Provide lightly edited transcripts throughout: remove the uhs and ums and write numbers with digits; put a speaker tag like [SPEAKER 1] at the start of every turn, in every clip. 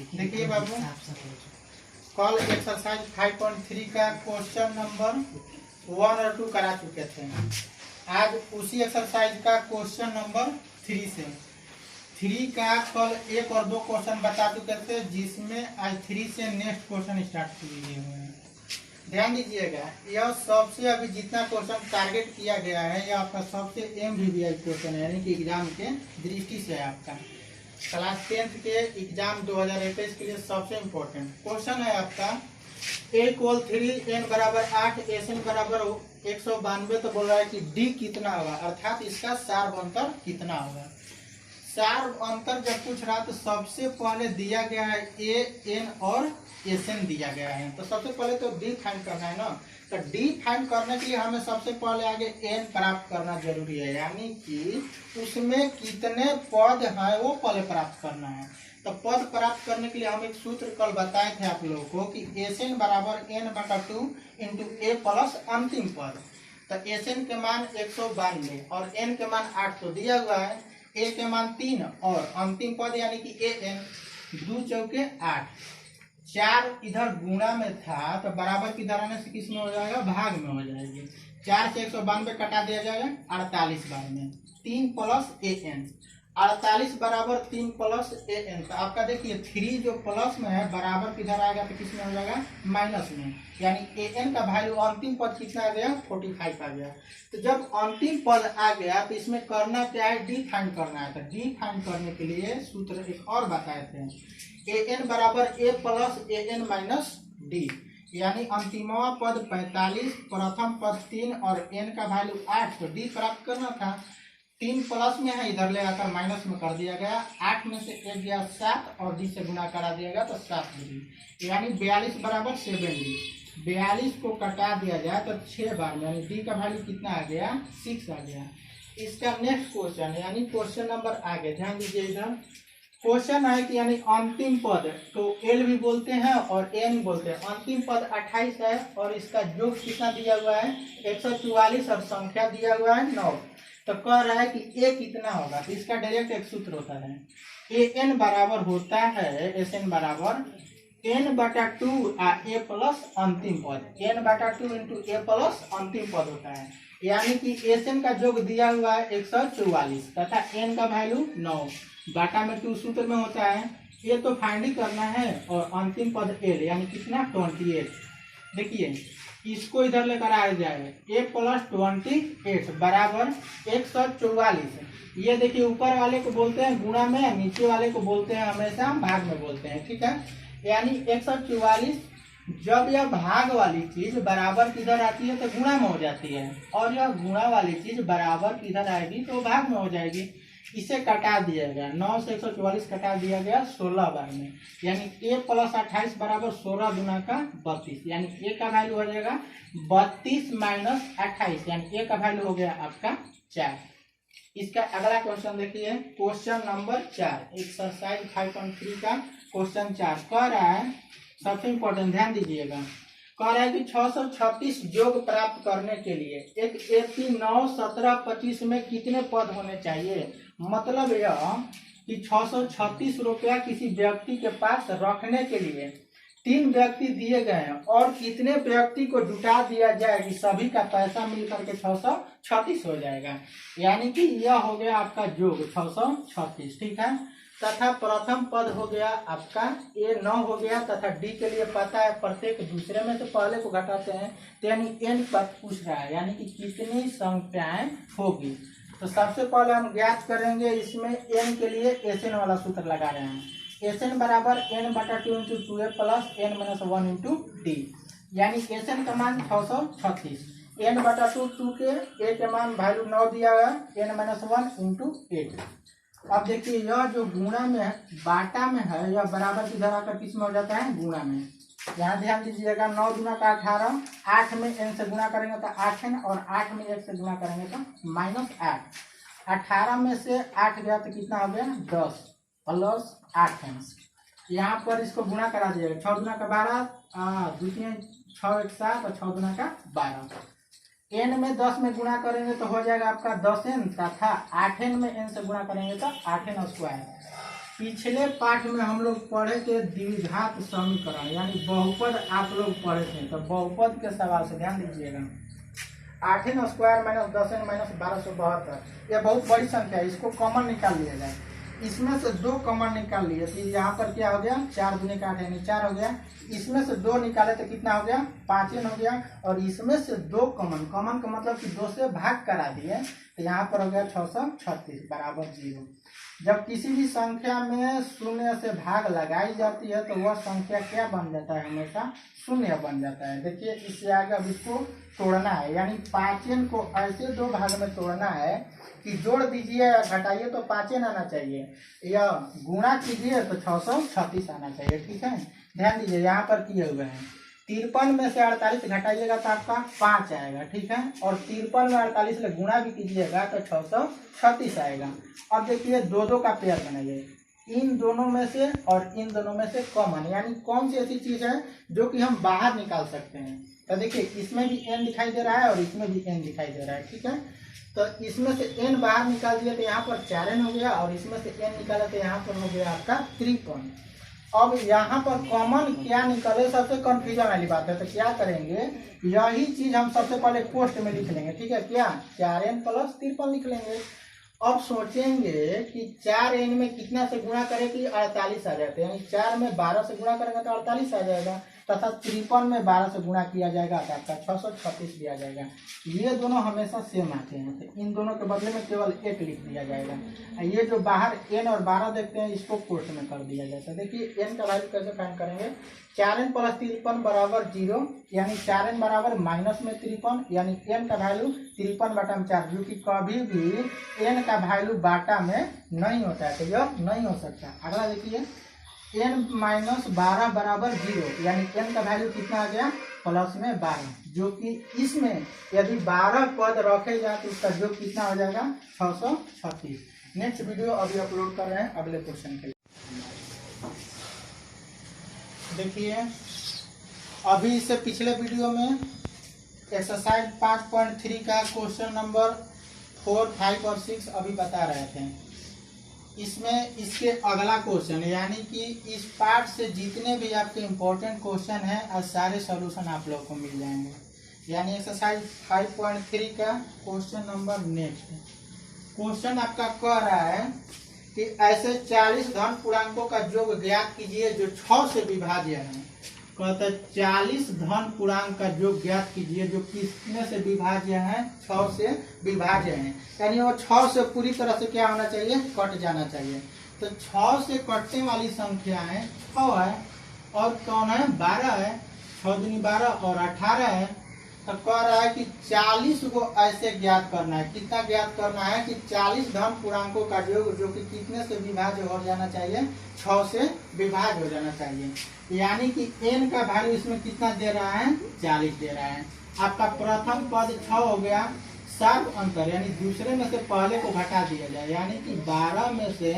[SPEAKER 1] देखिए बाबू, कल एक्सरसाइज 5.3 का क्वेश्चन नंबर 1 और 2 करा चुके थे। आज उसी एक्सरसाइज का क्वेश्चन नंबर 3 से 3 का कल 1 और 2 क्वेश्चन बता चुके थे, जिसमें आज 3 से नेक्स्ट क्वेश्चन स्टार्ट किए हुए हैं। ध्यान दीजिएगा, यह सबसे अभी जितना क्वेश्चन टारगेट किया गया है, यह आपका सबसे MVVI क्वेश्चन है, यानी कि एग्जाम के दृष्टि से है। आपका क्लास 10th के एग्जाम 2021 के लिए सबसे इम्पोर्टेंट क्वेश्चन है आपका। A=3 n बराबर 8 SN बराबर 192, तो बोल रहा है कि D कितना होगा, अर्थात इसका सार्व अंतर कितना होगा। सार्व अंतर जब पूछ रहा तो सबसे पहले दिया गया है AN और SN दिया गया है, तो सबसे पहले तो D फाइंड करना है ना। तो D फाइंड करने के लिए हमें सबसे पहले आगे N प्राप्त करना जरूरी है, यानी कि उसमें कितने पद हैं वो पहले प्राप्त करना है। तो पद प्राप्त करने के लिए हम एक सूत्र कल बताए थे आप लोगों को कि SN बराबर n/2 इंटू A प्लस अंतिम पद। तो SN के मान 192 और N के मान 8 तो दिया हुआ है, A के मान 3 और अंतिम पद यानी कि AN 2 चौके 8। 4 इधर गुणा में था तो बराबर की इधर आने से किस में हो जाएगा, भाग में हो जाएगी। 4 से 192 कटा दिया जाएगा 48 बार में। 3 प्लस AN 48 बराबर 3 प्लस AN। तो आपका देखिए 3 जो प्लस में है बराबर किधर आएगा तो किस में हो जाएगा, माइनस में, यानी AN का वैल्यू अंतिम पद कितना आ गया, 45 आ गया। तो जब अंतिम पद आ गया तो इसमें करना क्या है, D फाइंड करना है। तो D फाइंड करने के लिए सूत्र एक और बताए थे, AN बराबर A plus AN minus D, यानी अंतिमवा पद 45, प्रथम पद 3 और N का वैल्यू 8, तो D प्राप्त करना था। 3 प्लस में है, इधर ले आकर माइनस में कर दिया गया। 8 में से 1 गया 7 और D से गुणा करा दिया गया तो 7 D, यानी 42 बराबर 7D। 42 को कटा दिया जाए तो 6 बार में, यानी D का वैल्यू कितना आ गया, 6 आ गया। इसका नेक्स्ट क्वेश्चन यानी क्वेश्चन नंबर आगे ध्यान दीजिए। इधर क्वेश्चन है कि यानी अंतिम पद तो L भी बोलते हैं और N बोलते हैं। अंतिम पद 28 है और इसका योग कितना दिया हुआ है, 144, और संख्या दिया हुआ है 9। तो कह रहा है कि A कितना होगा, तो इसका डायरेक्ट एक सूत्र होता है, AN बराबर होता है SN बराबर n/2 A प्लस अंतिम पद, n/2 इंटू A प्लस अंतिम पद होता है। यानी कि SN का योग दिया हुआ है 144 तथा N का वैल्यू 9 बाटा में 2 सूत्र में होता है। ये तो फाइंड करना है और अंतिम पद L यानी कितना, 28। देखिए इसको इधर लेकर आ जाए, A प्लस 28 बराबर 144। ये देखिए ऊपर वाले को बोलते हैं गुणा में, नीचे वाले को बोलते हैं हमेशा भाग में बोलते हैं, ठीक है। यानी 144 जब यह भाग वाली चीज बराबर किधर आती है तो गुणा में हो जाती है, और यह गुणा वाली चीज बराबर किधर आएगी तो भाग में हो जाएगी। इसे कटा दिया गया, 9 से 144 कटा दिया गया 16 बार में, यानी A प्लस 28 बराबर 16 गुना का 32, यानी A का वैल्यू हो जाएगा 32 माइनस 28, यानी A का वैल्यू हो गया आपका 4। इसका अगला क्वेश्चन देखिए, क्वेश्चन नंबर 4 एक्सरसाइज 5.3 का क्वेश्चन 4 कह रहा है, सबसे इम्पोर्टेंट ध्यान दीजिएगा। कह रहा है कि 636 योग प्राप्त करने के लिए एक AP 9, 17, 25 में कितने पद होने चाहिए। मतलब यह कि 636 रुपया किसी व्यक्ति के पास रखने के लिए 3 व्यक्ति दिए गए हैं, और कितने व्यक्ति को जुटा दिया जाए कि सभी का पैसा मिलकर के 636 हो जाएगा। यानी कि यह हो गया आपका योग 636, ठीक है। तथा प्रथम पद हो गया आपका A 9 हो गया, तथा D के लिए पता है प्रत्येक दूसरे में से पहले को घटाते हैं, तो यानी N पद पूछ रहा है, यानी कि कितनी संख्याएं होगी। तो सबसे पहले हम ज्ञात करेंगे, इसमें N के लिए SN वाला सूत्र लगा रहे हैं। SN बराबर n/2 into 2A plus n-1 into D, यानी SN का मान 636, n/2 2 के A के मान वैल्यू 9 दिया हुआ, n-1 इंटू 8। अब देखिए यह जो गुणा में है, बाटा में है, यह बराबर किधर आकर किस में हो जाता है, गुणा में। यहाँ ध्यान दीजिएगा, 9 गुना का 18, 8 में n से गुणा करेंगे तो 8n, और 8 में 1 से गुणा करेंगे तो -8। 18 में से 8 गया तो कितना हो गया, 10 प्लस 8n। यहाँ पर इसको गुणा करा दिएगा, 6 गुना का 12, 2 3 6 1 7 और 6 गुना का 12। n में 10 में गुणा करेंगे तो हो जाएगा आपका 10n, तथा 8n में n से गुणा करेंगे तो 8n स्क्वायर। पिछले पाठ में हम लोग पढ़े थे द्विघात समीकरण यानी बहुपद आप लोग पढ़े थे, तो बहुपद के सवाल से ध्यान दीजिएगा। 8n square minus 10n minus 1272, यह बहुत बड़ी संख्या है, इसको कॉमन निकाल लिया जाए। इसमें से 2 कॉमन निकाल लिए तो यहाँ पर क्या हो गया 4 दूनी का 8 यानी 4 हो गया। इसमें से 2 निकाले तो कितना हो गया 5n हो गया। और इसमें से 2 कॉमन का मतलब कि 2 से भाग करा दिए तो यहाँ पर हो गया 636 बराबर 0। जब किसी भी संख्या में शून्य से भाग लगाई जाती है तो वह संख्या क्या बन जाता है, हमेशा शून्य बन जाता है। देखिए इससे आगे अब इसको तोड़ना है, यानी 5n को ऐसे 2 भाग में तोड़ना है कि जोड़ दीजिए या घटाइए तो 5n आना चाहिए, या गुणा कीजिए तो 636 आना चाहिए। ठीक है, ध्यान दीजिए यहाँ पर किए हुए हैं 53 में से 48 घटाइएगा तो आपका 5 आएगा। ठीक है, और 53 में 48 से गुणा भी कीजिएगा तो 636 आएगा। अब देखिए 2-2 का पेयर बनाइए, इन दोनों में से और इन दोनों में से कॉमन, यानी कौन सी ऐसी चीज है जो कि हम बाहर निकाल सकते हैं। तो देखिए इसमें भी n दिखाई दे रहा है और इसमें भी n दिखाई दे रहा है। ठीक है, तो इसमें से n बाहर निकाल दिया तो यहाँ पर 4n हो गया, और इसमें से n निकाला तो यहाँ पर हो गया आपका 53। अब यहाँ पर कॉमन क्या निकले सबसे कंफ्यूजन वाली बात है, तो क्या करेंगे यही चीज हम सबसे पहले पोस्ट में लिख लेंगे। ठीक है, क्या 4n प्लस 53 लिख लेंगे। अब सोचेंगे कि 4n में कितना से गुणा करें कि 48 आ जाते हैं, यानी 4 में 12 से गुणा करेंगे तो 48 आ जाएगा, तथा 53 में 12 से गुणा किया जाएगा तो आपका 636 दिया जाएगा। ये दोनों हमेशा सेम आते हैं, तो इन दोनों के बदले में केवल 1 लिख दिया जाएगा। ये जो बाहर n और 12 देखते हैं इसको पोस्ट में कर दिया जाता है। देखिए n का वैल्यू कैसे फाइंड करेंगे, 4n प्लस 53 बराबर 0, यानी 4n बराबर माइनस में 53, यानी n का वैल्यू 53/4, जो कि कभी भी n का वैल्यू बाटा में नहीं होता है, तो यह नहीं हो सकता। अगला देखिए n माइनस 12 बराबर 0, यानी n का वैल्यू कितना आ गया प्लस में 12, जो कि इसमें यदि 12 पद रखे जाए तो इसका योग कितना हो जाएगा 636। नेक्स्ट वीडियो अभी अपलोड कर रहे हैं अगले क्वेश्चन के लिए। देखिए अभी इससे पिछले वीडियो में एक्सरसाइज 5.3 का क्वेश्चन नंबर 4, 5 और 6 अभी बता रहे थे। इसमें इसके अगला क्वेश्चन यानी कि इस पार्ट से जितने भी आपके इम्पोर्टेंट क्वेश्चन हैं और सारे सॉल्यूशन आप लोगों को मिल जाएंगे। यानी एक्सरसाइज 5.3 का क्वेश्चन नंबर नेक्स्ट क्वेश्चन आपका कह रहा है कि ऐसे 40 धन पूर्णांकों का योग ज्ञात कीजिए जो 6 से विभाज्य है। कहता है 40 धन पूर्णांक का योग ज्ञात कीजिए जो किसमें से विभाज्य है, 6 से विभाज्य है, यानी वो 6 से पूरी तरह से क्या होना चाहिए, कट जाना चाहिए। तो 6 से कटने वाली संख्या है 6 है, और कौन है 12 है, 6 दूनी 12 और 18 है। तो कह रहा है कि 40 को ऐसे ज्ञात करना है, कितना ज्ञात करना है कि 40 धन पूर्णांकों का योग जो कि कितने से विभाज्य हो जाना चाहिए, 6 से विभाज्य हो जाना चाहिए। यानी कि n का वैल्यू इसमें कितना दे रहा है 40 दे रहा है। आपका प्रथम पद 6 हो गया, सब अंतर यानी दूसरे में से पहले को घटा दिया जाए, यानी कि 12 में से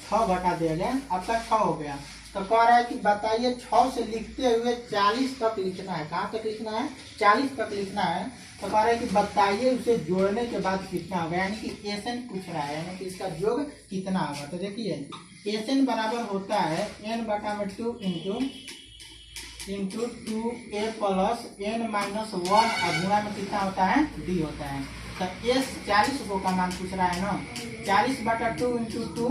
[SPEAKER 1] 6 घटा दिया जाए, आपका 6 हो गया। तो कह रहा है कि बताइए 6 से लिखते हुए 40 तक लिखना है, कहाँ तक लिखना है 40 तक लिखना है। तो कह रहा है कि बताइए उसे जोड़ने के बाद कितना होगा, यानी कि एसएन पूछ रहा है, यानी कि इसका योग कितना होगा। तो देखिए एसएन बराबर होता है n/2 into 2a plus n minus 1 और गुणा में कितना होता है d होता है। तो एस 40 को का मान पूछ रहा है ना, 40/2 इंटू 2,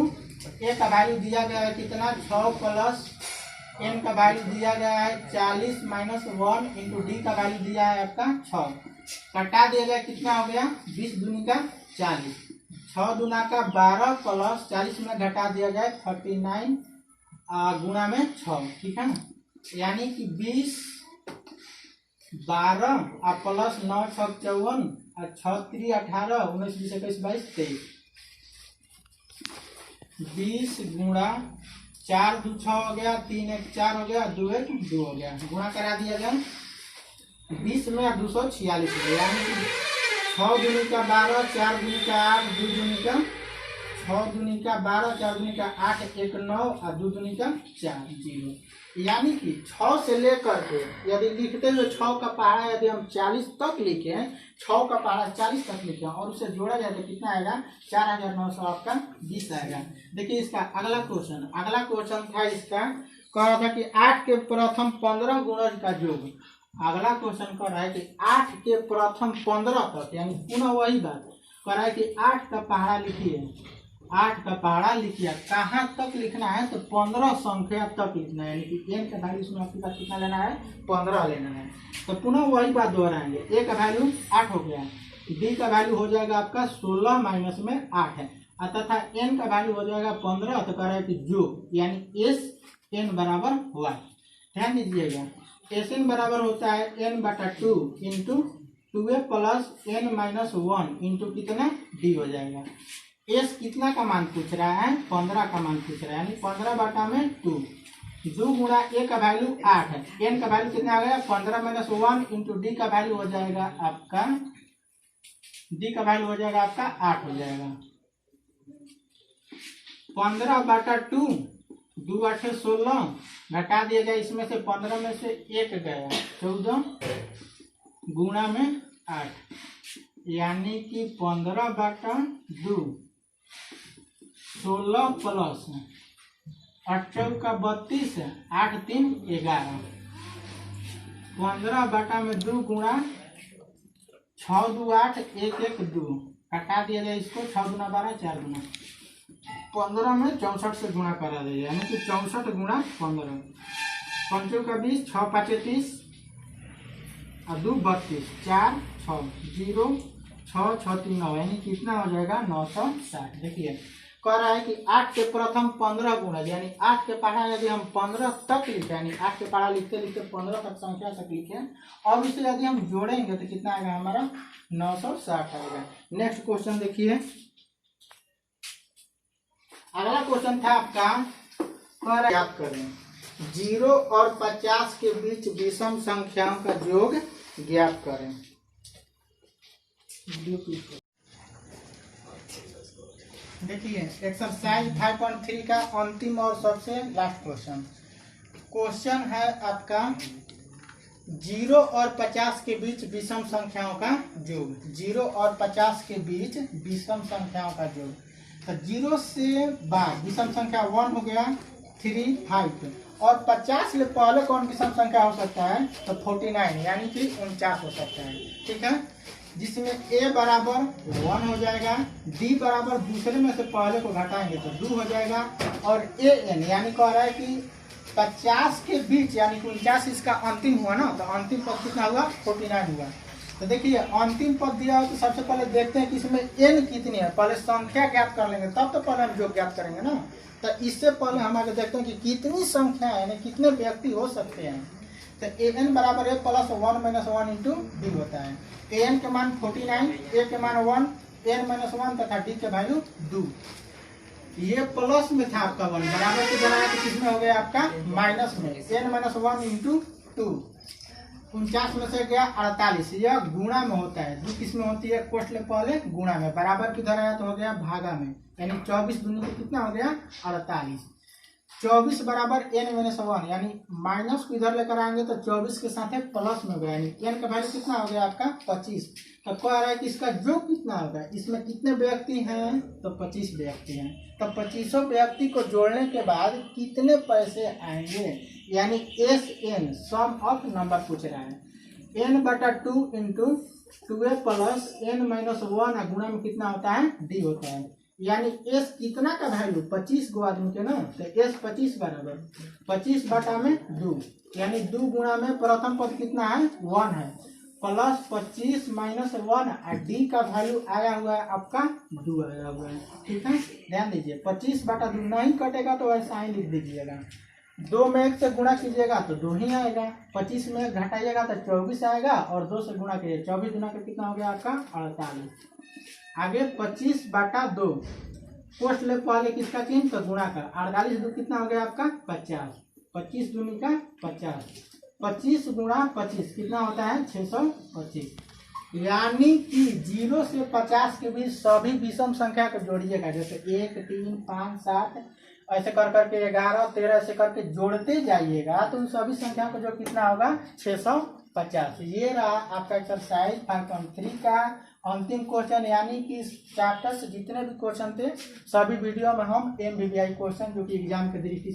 [SPEAKER 1] ए का वैल्यू दिया गया है कितना 6 प्लस n का वैल्यू दिया गया है 40 माइनस 1 इंटू डी का वैल्यू दिया है आपका 6, कटा दिया गया कितना हो गया 20 दूनी का 40, 6 दूना का 12 प्लस 40 में घटा दिया जाए 39 गुणा में 6, ठीक है ना। यानी कि 20 12 और प्लस 9 6 54 और 6 3 18 19 20 21 22 23, 20 गुणा 4 2 6 हो गया, 3 1 4 हो गया, 2 1 2 हो गया, गुणा करा दिया जाए 20 में 246 हो गया। यानी कि 6 दूनी का 12, 4 दूनी का 8, 2 दूनी का 6 दूनी का 12, 4 दूनी का 8, 1 9 और 2 दूनी का 4 0। यानी कि 6 से लेकर के यदि लिखते हुए 6 का पहाड़ा यदि हम 40 तक लिखे, 6 का पहाड़ा 40 तक लिखे और उसे जोड़ा जाए तो कितना आएगा? 4900 आपका 20 आएगा। देखिए इसका अगला क्वेश्चन था, इसका कह रहा था कि 8 के प्रथम 15 गुणज का योग। अगला क्वेश्चन कह रहा है कि 8 के प्रथम 15 तक, यानी पुनः वही बात कह रहा है कि 8 का पहाड़ा लिखिए, 8 का पहाड़ा लिखिए। कहाँ तक लिखना है? तो 15 संख्या तक लिखना है, यानी कि n का वैल्यू इसमें आपके पास कितना लेना है? 15 लेना है। तो पुनः वही बात दोहराएंगे। a का वैल्यू 8 हो गया, b का वैल्यू हो जाएगा आपका 16 माइनस में 8 है, तथा n का वैल्यू हो जाएगा 15। तो कह रहा है कि जो, यानी एस n बराबर y। ध्यान दीजिएगा, एस n बराबर होता है n/2 into 2a plus n minus 1 into कितना d हो जाएगा। एस कितना का मान पूछ रहा है? 15 का मान पूछ रहा है, यानी 15/2 2 गुणा a का वैल्यू 8 है, n का वैल्यू कितना आ गया? 15 माइनस 1 इंटू डी का वैल्यू हो जाएगा आपका, डी का वैल्यू हो जाएगा आपका 8 हो जाएगा। 15/2 2 8 16 घटा दिया जाए, इसमें से 15 में से 1 गया, 14 गुणा में 8, यानी कि 15/2 16 प्लस 8 का 32 8 3 11 15/2 गुणा 6 2 8 1 1 2 कटा दिया जाए इसको, 6 गुना 12 4 गुना 15 में 64 से गुणा करा दिया, यानी कि 64 गुणा 15, 5 का 20 6 5 30 और 2 32 4 6 0 6 6 3 9, यानी कितना हो जाएगा? 960। देखिए कह रहा है कि 8 के प्रथम 15 गुणज, यानी 8 के पहाड़ा यदि हम 15 तक लिखे, यानी 8 के पहाड़ा लिखते लिखते 15 तक संख्या तक लिखे और उसे यदि हम जोड़ेंगे तो कितना आएगा हमारा? 960 आएगा। नेक्स्ट क्वेश्चन देखिए, अगला क्वेश्चन था आपका, याद करें 0 और 50 के बीच विषम संख्याओं का योग ज्ञात करें। देखिए एक्सरसाइज 5.3 का अंतिम और सबसे लास्ट क्वेश्चन है आपका 0 और 50 के बीच विषम संख्याओं का योग। 0 और 50 के बीच विषम संख्याओं का योग। तो 0 से बाद विषम संख्या 1 हो गया, 3 5 और 50 से पहले कौन विषम संख्या हो सकता है? तो 49, यानी कि 49 हो सकता है। ठीक है, जिसमें a बराबर 1 हो जाएगा, d बराबर दूसरे में से पहले को घटाएंगे तो 2 हो जाएगा, और an यानी कह रहा है कि 50 के बीच, यानी 49 इसका अंतिम हुआ ना, तो अंतिम पद कितना हुआ? 49 हुआ। तो देखिए अंतिम पद दिया हो तो सबसे पहले देखते हैं कि इसमें n कितनी है, पहले संख्या ज्ञात कर लेंगे तब तो पहले हम योग ज्ञात करेंगे ना। तो इससे पहले हम आगे देखते हैं कि कितनी संख्या है, यानी कितने व्यक्ति हो सकते हैं। तो an बराबर a plus 1 minus 1 into D होता है। an के मान 49, a के मान 1, n माइनस 1 तथा d के वैल्यू 2। ये प्लस में था आपका 1, बराबर की बनाया तो किसमें हो गया आपका? माइनस में, n माइनस 1 इंटू 2। 49 में से गया 48, यह गुणा में होता है। दो किस में होती है? कोष्ठ ले पहले गुणा में, बराबर की तरह तो हो गया भागा में, यानी 24 दूनी कितना हो गया? 48। 24 बराबर n माइनस 1, यानी माइनस को इधर लेकर आएंगे तो 24 के साथ प्लस में गया, यानी n का वैल्यू कितना हो गया आपका? 25। तो कह रहा है कि इसका योग कितना होगा? इसमें कितने व्यक्ति हैं? तो 25 व्यक्ति हैं। तो 25 व्यक्ति को जोड़ने के बाद कितने पैसे आएंगे, यानी SN सम ऑफ नंबर पूछ रहा है। n/2 into 2a plus n minus 1 गुणा में कितना होता है? d होता है, यानी s कितना का वैल्यू? 25 गो आदमी के ना, तो s 25 बराबर 25/2, यानी 2 गुणा में प्रथम पद कितना है? 1 है, प्लस 25 माइनस 1 और d का वैल्यू आया हुआ है आपका 2 आया हुआ है। ठीक है, ध्यान दीजिए 25/2 नहीं कटेगा तो ऐसा ही लिख दीजिएगा। 2 में 1 से गुणा कीजिएगा तो 2 ही आएगा, 25 में 1 घटाइएगा तो 24 आएगा, और 2 से गुणा कीजिए 24 गुना के कितना हो गया आपका? 48। आगे 25/2 पोस्ट ले पहले किसका चिन्ह? तो गुणा का, 48 2 कितना हो गया आपका? 50। 25 दूनी का 50, 25 गुणा 25 कितना होता है? 625। यानी कि 0 से 50 के बीच सभी विषम संख्या को जोड़िएगा। जैसे 1, 3, 5, 7 ऐसे कर करके 11, 13 ऐसे करके जोड़ते जाइएगा तो उन सभी संख्या को जो कितना होगा 650। ये रहा आपका एक्सरसाइज 5.3 का अंतिम क्वेश्चन। यानी कि इस चैप्टर से जितने भी क्वेश्चन थे सभी वीडियो में हम MVBI क्वेश्चन जो कि एग्जाम के दृष्टि